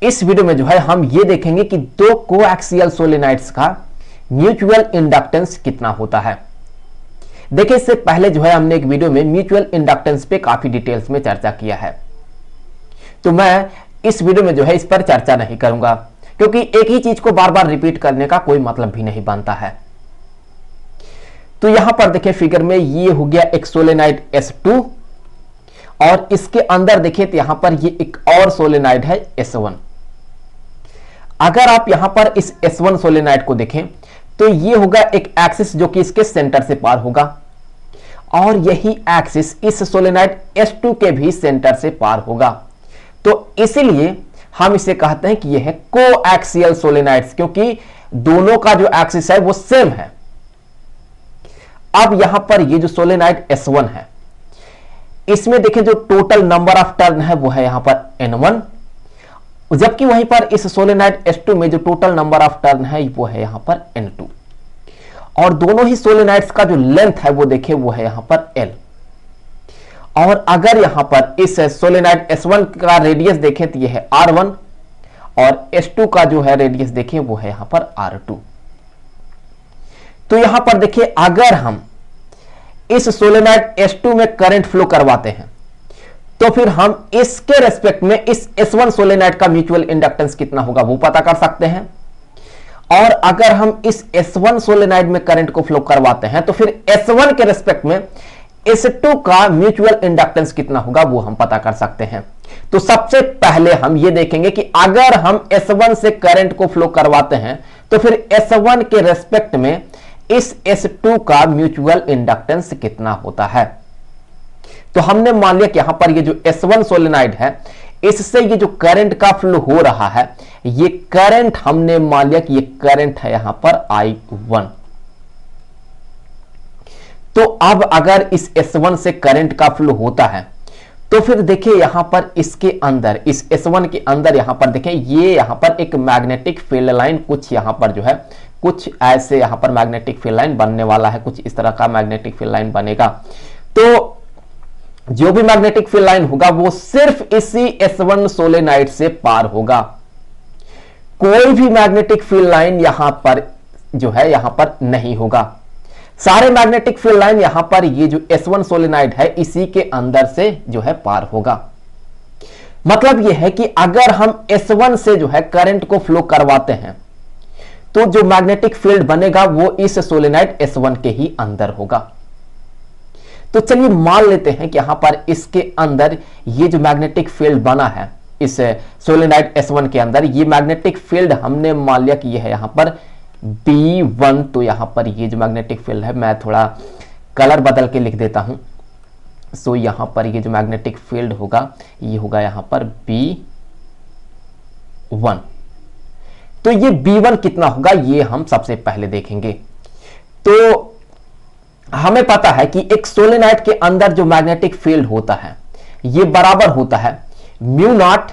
इस वीडियो में जो है हम ये देखेंगे कि दो कोएक्सियल सोलेनॉइड्स का म्यूचुअल इंडक्टेंस कितना होता है। देखिए, इससे पहले जो है हमने एक वीडियो में म्यूचुअल इंडक्टेंस पे काफी डिटेल्स में चर्चा किया है, तो मैं इस वीडियो में जो है इस पर चर्चा नहीं करूंगा, क्योंकि एक ही चीज को बार बार रिपीट करने का कोई मतलब भी नहीं बनता है। तो यहां पर देखिए फिगर में ये हो गया एक सोलेनॉइड S2 और इसके अंदर देखिए तो यहां पर ये एक और सोलेनॉइड है S1। अगर आप यहां पर इस S1 सोलेनॉइड को देखें तो ये होगा एक एक्सिस जो कि इसके सेंटर से पार होगा और यही एक्सिस इस सोलेनॉइड S2 के भी सेंटर से पार होगा। तो इसीलिए हम इसे कहते हैं कि यह है कोएक्सियल सोलेनॉइड्स, क्योंकि दोनों का जो एक्सिस है वो सेम है। अब यहां पर ये जो सोलेनॉइड S1 है, इसमें देखिए जो टोटल नंबर ऑफ टर्न है वो है यहां पर N1, जबकि वहीं पर इस सोलेनॉइड S2 में जो टोटल नंबर ऑफ टर्न है वो है यहां पर N2। और दोनों ही सोलेनॉइड्स का जो लेंथ है वो देखिए वो है यहां पर L। और अगर यहां पर इस सोलेनॉइड S1 का रेडियस देखें तो ये है R1 और S2 का जो है रेडियस देखें वो है यहां पर R2। तो यहां पर देखिए अगर हम इस सोलेनॉइड S2 में करंट फ्लो करवाते हैं तो फिर हम इसके रेस्पेक्ट में इस S1 सोलेनॉइड का म्यूचुअल इंडक्टेंस कितना होगा वो पता कर सकते हैं। और अगर हम इस S1 सोलेनॉइड में करंट को फ्लो करवाते हैं तो फिर S1 के रेस्पेक्ट में S2 का म्यूचुअल इंडक्टेंस कितना होगा वो हम पता कर सकते हैं। तो सबसे पहले हम ये देखेंगे कि अगर हम S1 से करंट को फ्लो करवाते हैं तो फिर S1 के रेस्पेक्ट में इस S2 का म्यूचुअल इंडक्टेंस कितना होता है। तो हमने मान लिया कि यहां पर ये जो S1 सोलेनॉइड है इससे ये जो करंट का फ्लो हो रहा है, ये करंट हमने मान लिया कि ये करंट है यहां पर I1। तो अब अगर इस S1 से करंट का फ्लो होता है तो फिर देखिए यहां पर इसके अंदर इस S1 के अंदर यहां पर देखें ये यहां पर एक मैग्नेटिक फील्ड लाइन कुछ यहां पर जो है कुछ ऐसे यहां पर मैग्नेटिक फील्ड लाइन बनने वाला है, कुछ इस तरह का मैग्नेटिक फील्ड लाइन बनेगा। तो जो भी मैग्नेटिक फील्ड लाइन होगा वो सिर्फ इसी S1 सोलेनॉइड से पार होगा। कोई भी मैग्नेटिक फील्ड लाइन यहां पर जो है यहां पर नहीं होगा। सारे मैग्नेटिक फील्ड लाइन यहां पर ये जो S1 सोलेनॉइड है इसी के अंदर से जो है पार होगा। मतलब यह है कि अगर हम S1 से जो है करंट को फ्लो करवाते हैं तो जो मैग्नेटिक फील्ड बनेगा वो इस सोलेनॉइड S1 के ही अंदर होगा। तो चलिए मान लेते हैं कि यहां पर इसके अंदर ये जो मैग्नेटिक फील्ड बना है इस सोलेनॉइड S1 के अंदर, ये मैग्नेटिक फील्ड हमने मान लिया कि ये है यहां पर B1। तो यहां पर ये जो मैग्नेटिक फील्ड है, मैं थोड़ा कलर बदल के लिख देता हूं। सो यहां पर ये जो मैग्नेटिक फील्ड होगा ये होगा यहां पर B1। तो ये B1 कितना होगा ये हम सबसे पहले देखेंगे। तो हमें पता है कि एक सोलेनॉइड के अंदर जो मैग्नेटिक फील्ड होता है ये बराबर होता है म्यू नॉट,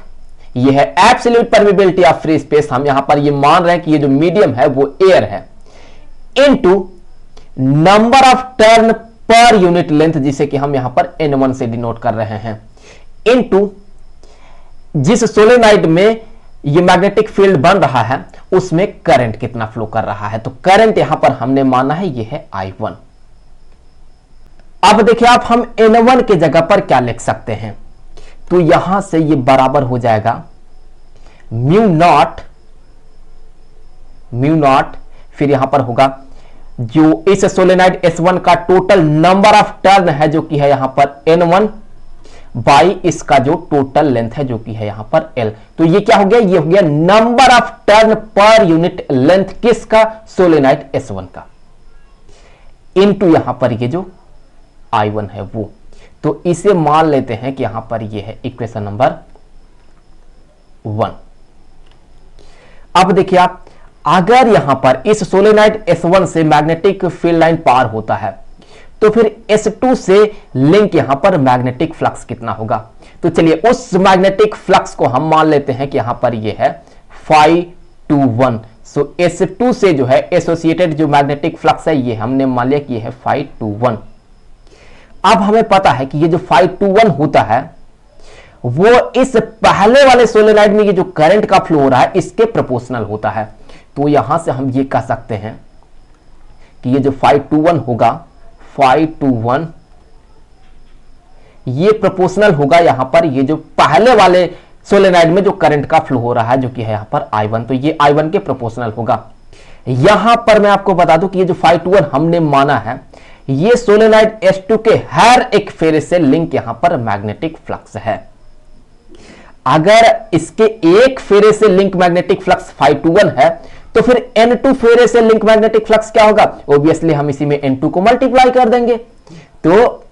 ये है absolute permeability of free space, हम यहां पर ये मान रहे हैं कि ये जो मीडियम है वो एयर है, into number of turn per unit length, जिसे कि हम यहां पर N1 से डिनोट कर रहे हैं, इनटू जिस सोलेनॉइड में ये मैग्नेटिक फील्ड बन रहा है उसमें करंट कितना फ्लो कर रहा है। तो करंट यहां पर हमने माना है ये है I1। अब देखिए आप हम N1 के जगह पर क्या लिख सकते हैं, तो यहां से ये बराबर हो जाएगा म्यू नॉट, फिर यहां पर होगा जो इस सोलेनॉइड S1 का टोटल नंबर ऑफ टर्न है जो कि है यहां पर N1 बाई इसका जो टोटल लेंथ है जो कि है यहां पर L। तो ये क्या हो गया, ये हो गया number of turn per unit length किसका, सोलेनॉइड S1 का, इनटू यहां पर ये जो I1 है वो। तो इसे मान लेते हैं कि यहां पर ये है इक्वेशन नंबर 1। अब देखिए आप अगर यहां पर इस सोलेनॉइड S1 से मैग्नेटिक फील्ड लाइन पार होता है तो फिर S2 से लिंक यहां पर मैग्नेटिक फ्लक्स कितना होगा। तो चलिए उस मैग्नेटिक फ्लक्स को हम मान लेते हैं कि यहां पर ये है φ21। सो S2 से जो है एसोसिएटेड जो मैग्नेटिक फ्लक्स है ये हमने मान लिया कि ये है φ21। अब हमें पता है कि ये जो φ21 होता है वो इस पहले वाले सोलेनॉइड में ये जो करंट का फ्लो हो रहा है इसके प्रोपोर्शनल होता है। तो यहां से हम ये कह सकते हैं कि ये जो 5:1 होगा, 5:1 ये प्रोपोर्शनल होगा यहां पर ये जो पहले वाले सोलेनॉइड में जो करंट का फ्लो हो रहा है जो कि है यहां पर I1, तो ये I1 के प्रोपोर्शनल होगा। यहां पर मैं आपको बता दूं कि ये जो 5:1 हमने माना है ये सोलेनॉइड S2 के हर एक फेरे से लिंक यहां पर मैग्नेटिक फ्लक्स है। अगर इसके एक फेरे से लिंक मैग्नेटिक फ्लक्स 5:1 है तो फिर N2 फेरे से लिंक मैग्नेटिक फ्लक्स क्या होगा? ऑब्वियसली हम इसी में N2 को मल्टीप्लाई कर देंगे, तो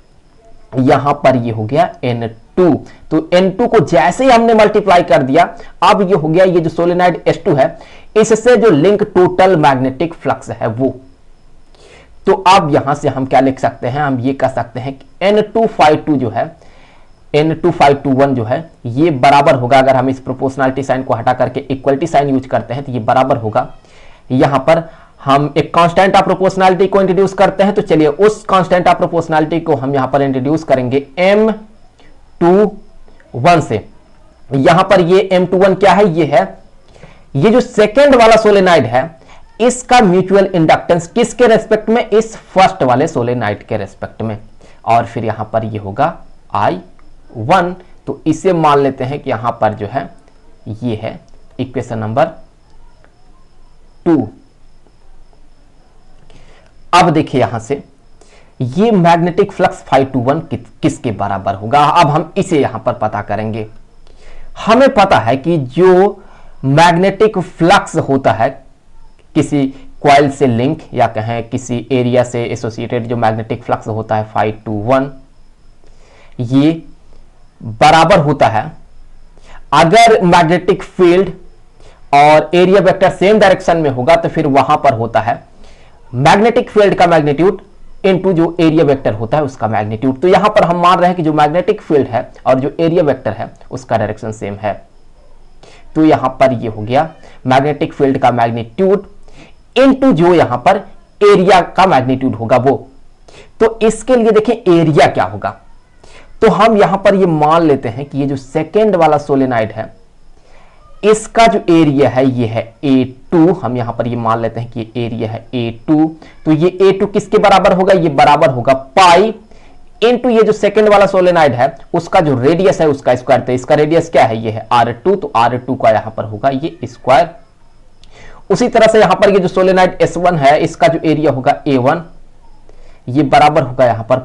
यहां पर ये हो गया N2। तो N2 को जैसे ही हमने मल्टीप्लाई कर दिया, अब ये हो गया ये जो सोलेनॉइड S2 है इससे जो लिंक टोटल मैग्नेटिक फ्लक्स है वो। तो अब यहां से हम क्या लिख सकते हैं? हम ये कह सकते हैं कि N2 जो है, N2 जो है ये बराबर होगा, अगर हम इस प्रोपोर्शनलिटी साइन को हटा करके इक्वलिटी साइन यूज करते हैं तो ये बराबर होगा। यहां पर हम एक कांस्टेंट ऑफ प्रोपोर्शनलिटी को इंट्रोड्यूस करते हैं, तो चलिए उस कांस्टेंट ऑफ प्रोपोर्शनलिटी को हम यहां पर इंट्रोड्यूस करेंगे M21 से। यहां पर ये M21 क्या है? ये जो सेकेंड वाला सोलेनॉइड है इसका म्यूचुअल इंडक्टेंस किसके रेस्पेक्ट में? इस फर्स्ट वाले सोलेनॉइड के रेस्पेक्ट में। और फिर यहां पर ये होगा I1, तो इसे मान लेते हैं कि यहां पर जो है ये है इक्वेशन नंबर 2। अब देखिए यहां से ये मैग्नेटिक फ्लक्स 5:1 किसके बराबर होगा? अब हम इसे यहां पर पता करेंगे। हमें पता है कि जो मैग्नेटिक फ्लक्स होता है किसी कॉइल से लिंक या कहें किसी एरिया से एसोसिएटेड जो मैग्नेटिक फ्लक्स होता है 5:1, ये बराबर होता है अगर मैग्नेटिक फील्ड और एरिया वेक्टर सेम डायरेक्शन में होगा तो फिर वहां पर होता है मैग्नेटिक फील्ड का मैग्नीट्यूड इनटू जो एरिया वेक्टर होता है उसका मैग्नीट्यूड। तो यहां पर हम मान रहे हैं कि जो मैग्नेटिक फील्ड है और जो एरिया वेक्टर है उसका डायरेक्शन सेम है। तो यहां पर ये हो गया मैग्नेटिक फील्ड का मैग्नीट्यूड इनटू जो यहां पर एरिया का मैग्नीट्यूड होगा वो। तो इसके लिए देखें एरिया क्या होगा, तो हम यहां पर ये मान लेते हैं कि ये जो सेकेंड वाला सोलेनॉइड है इसका जो एरिया है ये है A2। हम यहां पर ये मान लेते हैं कि एरिया है A2, तो ये A2 किसके बराबर होगा? ये बराबर होगा पाई इनटू ये जो सेकेंड वाला सोलेनॉइड है उसका जो रेडियस है उसका स्क्वायर। तो इसका रेडियस क्या है? ये है R2, तो R2 का यहां पर होगा ये स्क्वायर। उसी तरह से यहां पर ये जो सोलेनॉइड S1 है इसका जो एरिया होगा A1, ये बराबर होगा यहां पर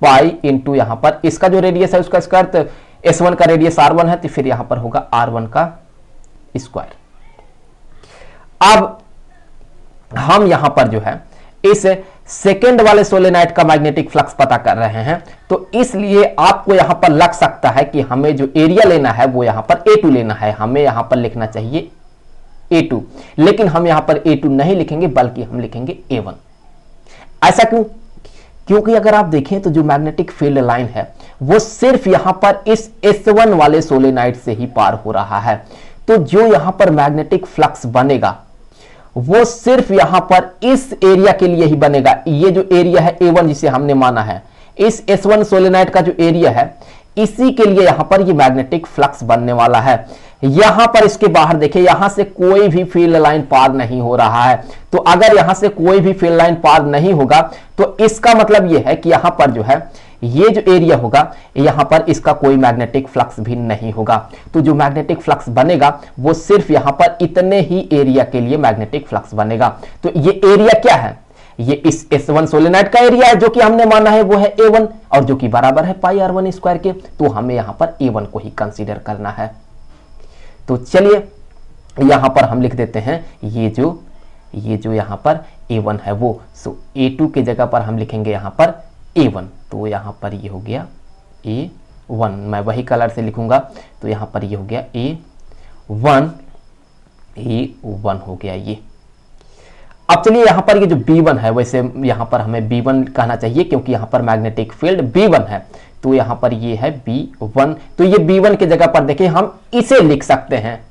पाई इनटू यहां पर इसका जो रेडियस है उसका स्क्वायर। तो S1 का रेडियस R1 है तो फिर यहां पर होगा R1 का स्क्वायर। अब हम यहां पर जो है इस सेकेंड वाले सोलेनॉइड का मैग्नेटिक फ्लक्स पता कर रहे हैं, तो इसलिए आपको यहां पर लग सकता है कि हमें जो एरिया लेना है वो यहां पर A2 लेना है। हमें यहां पर लिखना चाहिए A2, लेकिन हम यहां पर A2 नहीं लिखेंगे बल्कि हम लिखेंगे A1। ऐसा क्यों? क्योंकि अगर आप देखें तो जो मैग्नेटिक फील्ड लाइन है वो सिर्फ यहां पर इस S1 वाले सोलेनॉइड से ही पार हो रहा है। तो जो यहां पर मैग्नेटिक फ्लक्स बनेगा वो सिर्फ यहां पर इस एरिया के लिए ही बनेगा। ये जो एरिया है A1 जिसे हमने माना है, इस S1 सोलेनॉइड का जो एरिया है इसी के लिए यहां पर ये मैग्नेटिक फ्लक्स बनने वाला है। यहां पर इसके बाहर देखिए यहां से कोई भी फील्ड लाइन पार नहीं हो रहा है। तो अगर यहां से कोई भी फील्ड लाइन पार नहीं होगा तो इसका मतलब यह है कि यहां पर जो है ये जो एरिया होगा यहां पर इसका कोई मैग्नेटिक फ्लक्स भी नहीं होगा। तो जो मैग्नेटिक फ्लक्स बनेगा वो सिर्फ यहां पर इतने ही एरिया के लिए मैग्नेटिक फ्लक्स बनेगा। तो ये एरिया क्या है? ये इस S1 सोलेनॉइड का एरिया है जो कि हमने माना है वो है A1 और जो कि बराबर है पाई R1 स्क्वायर के। तो हमें यहां पर A1 को ही कंसीडर करना है। तो चलिए यहां पर हम लिख देते हैं ये जो यहां पर A1 है वो, सो A2 की जगह पर हम लिखेंगे यहां पर A1। तो यहां पर ये हो गया A1, मैं वही कलर से लिखूंगा। तो यहां पर ये हो गया A1 हो गया ये। अब चलिए यहां पर ये जो B1 है, वैसे यहां पर हमें B1 कहना चाहिए क्योंकि यहां पर मैग्नेटिक फील्ड B1 है। तो यहां पर ये है B1, तो ये B1 की जगह पर देखिए हम इसे लिख सकते हैं।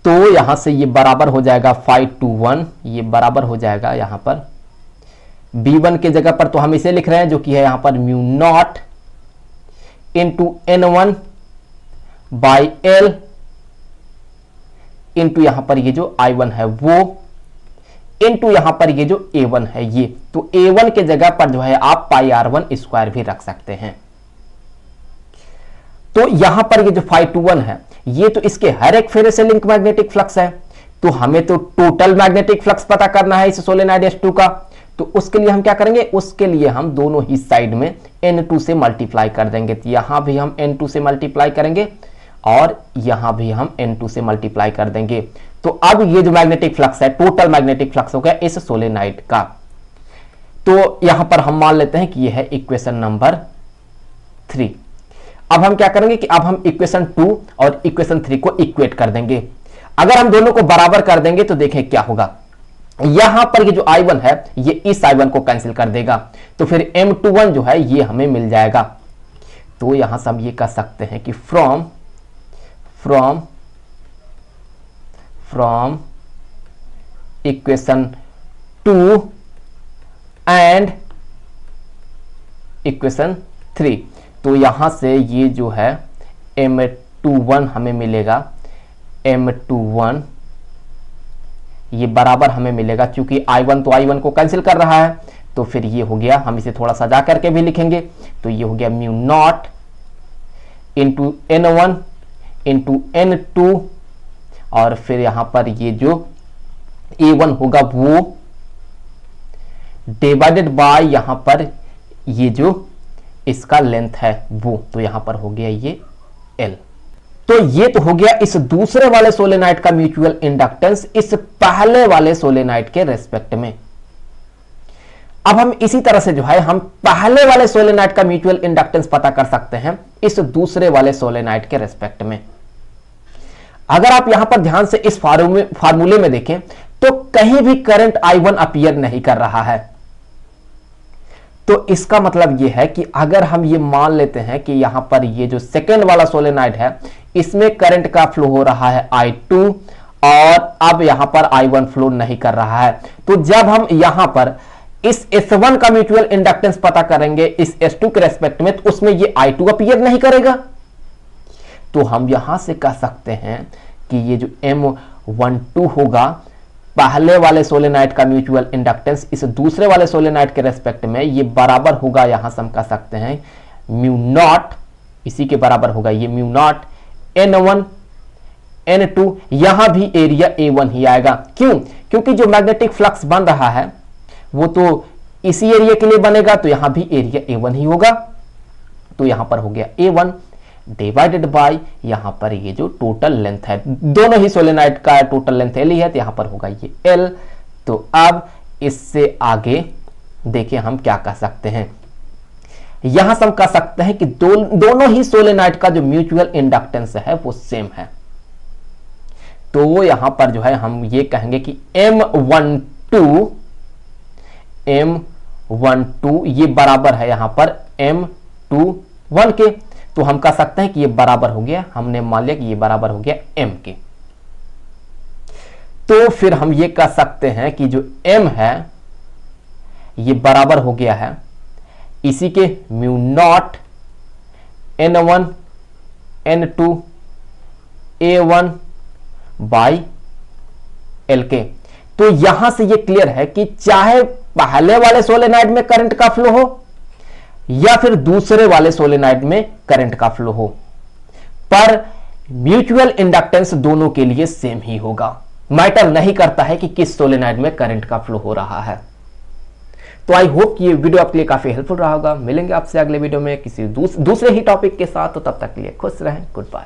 तो यहां से ये बराबर हो जाएगा 5:1, ये बराबर हो जाएगा यहां पर B1 की जगह पर तो हम इसे लिख रहे हैं जो कि है यहां पर mu naught into N1 by L into यहां पर ये जो I1 है वो इंटू यहां पर ये जो A1 है ये, तो A1 के जगह पर जो है आप पाई R1 स्क्वायर भी रख सकते हैं। तो यहां पर ये जो φ21 है ये तो इसके हर एक फेरे से लिंक मैग्नेटिक फ्लक्स है, तो हमें तो टोटल मैग्नेटिक फ्लक्स पता करना है इस सोलेनॉइड S2 का। तो उसके लिए हम क्या करेंगे, उसके लिए हम दोनों ही साइड में N2 से मल्टीप्लाई कर देंगे। तो यहां भी हम N2 से मल्टीप्लाई करेंगे और यहां भी हम N2 से मल्टीप्लाई कर देंगे। तो अब ये जो मैग्नेटिक फ्लक्स है टोटल मैग्नेटिक फ्लक्स हो गया इस सोलेनॉइड का। तो यहां पर हम मान लेते हैं कि यह है इक्वेशन नंबर 3। अब हम क्या करेंगे कि अब हम इक्वेशन 2 और इक्वेशन 3 को इक्वेट कर देंगे। अगर हम दोनों को बराबर कर देंगे तो देखें क्या होगा, यहां पर ये जो I1 है ये इस I1 को कैंसिल कर देगा, तो फिर M21 जो है ये हमें मिल जाएगा। तो यहां से हम ये कह सकते हैं कि फ्रॉम इक्वेशन 2 एंड इक्वेशन 3, तो यहां से ये जो है M21 हमें मिलेगा, M21 ये बराबर हमें मिलेगा, क्योंकि I1 तो I1 को कैंसिल कर रहा है, तो फिर ये हो गया, हम इसे थोड़ा सजा करके भी लिखेंगे, तो ये हो गया mu naught into N1 into N2 और फिर यहां पर ये जो A1 होगा वो डिवाइडेड बाय यहां पर ये जो इसका लेंथ है वो, तो यहां पर हो गया ये L। तो ये तो हो गया इस दूसरे वाले सोलेनॉइड का म्यूचुअल इंडक्टेंस इस पहले वाले सोलेनॉइड के रेस्पेक्ट में। अब हम इसी तरह से जो है हम पहले वाले सोलेनॉइड का म्यूचुअल इंडक्टेंस पता कर सकते हैं इस दूसरे वाले सोलेनॉइड के रेस्पेक्ट में। अगर आप यहां पर ध्यान से इस फार्मूले में देखें तो कहीं भी करंट I1 अपीयर नहीं कर रहा है। तो इसका मतलब यह है कि अगर हम ये मान लेते हैं कि यहां पर ये जो सेकेंड वाला सोलेनॉइड है इसमें करंट का फ्लो हो रहा है I2 और अब यहां पर I1 फ्लो नहीं कर रहा है, तो जब हम यहां पर इस S1 का म्यूचुअल इंडक्टेंस पता करेंगे इस S2 के रेस्पेक्ट में, तो उसमें ये I2 अपीयर नहीं करेगा। तो हम यहां से कह सकते हैं कि ये जो M12 होगा पहले वाले सोलेनॉइड का म्यूचुअल इंडक्टेंस इस दूसरे वाले सोलेनॉइड के रेस्पेक्ट में ये बराबर होगा, यहां से हम कह सकते हैं म्यू नॉट, इसी के बराबर होगा ये म्यू नॉट N1 N2, यहां भी एरिया A1 ही आएगा। क्यों? क्योंकि जो मैग्नेटिक फ्लक्स बन रहा है वो तो इसी एरिया के लिए बनेगा, तो यहां भी एरिया A1 ही होगा। तो यहां पर हो गया A1 डिवाइडेड बाय यहां पर ये जो टोटल लेंथ है, दोनों ही सोलेनॉइड का टोटल लेंथ L ही है, तो यहां पर होगा ये L। तो अब इससे आगे देखिए हम क्या कह सकते हैं, यहां से हम कह सकते हैं कि दोनों ही सोलेनॉइड का जो म्यूचुअल इंडक्टेंस है वो सेम है। तो यहां पर जो है हम ये कहेंगे कि M12 ये बराबर है यहां पर M21 के, तो हम कह सकते हैं कि ये बराबर हो गया, हमने मान लिया कि ये बराबर हो गया M के। तो फिर हम ये कह सकते हैं कि जो M है ये बराबर हो गया है इसी के mu naught N1 N2 A1 by L के। तो यहां से ये क्लियर है कि चाहे पहले वाले सोलेनॉइड में करंट का फ्लो हो या फिर दूसरे वाले सोलेनॉइड में करंट का फ्लो हो, पर म्यूचुअल इंडक्टेंस दोनों के लिए सेम ही होगा। मैटर नहीं करता है कि किस सोलेनॉइड में करंट का फ्लो हो रहा है। तो आई होप कि ये वीडियो आपके लिए काफी हेल्पफुल रहा होगा। मिलेंगे आपसे अगले वीडियो में किसी दूसरे ही टॉपिक के साथ, तो तब तक के लिए खुश रहें। Good bye.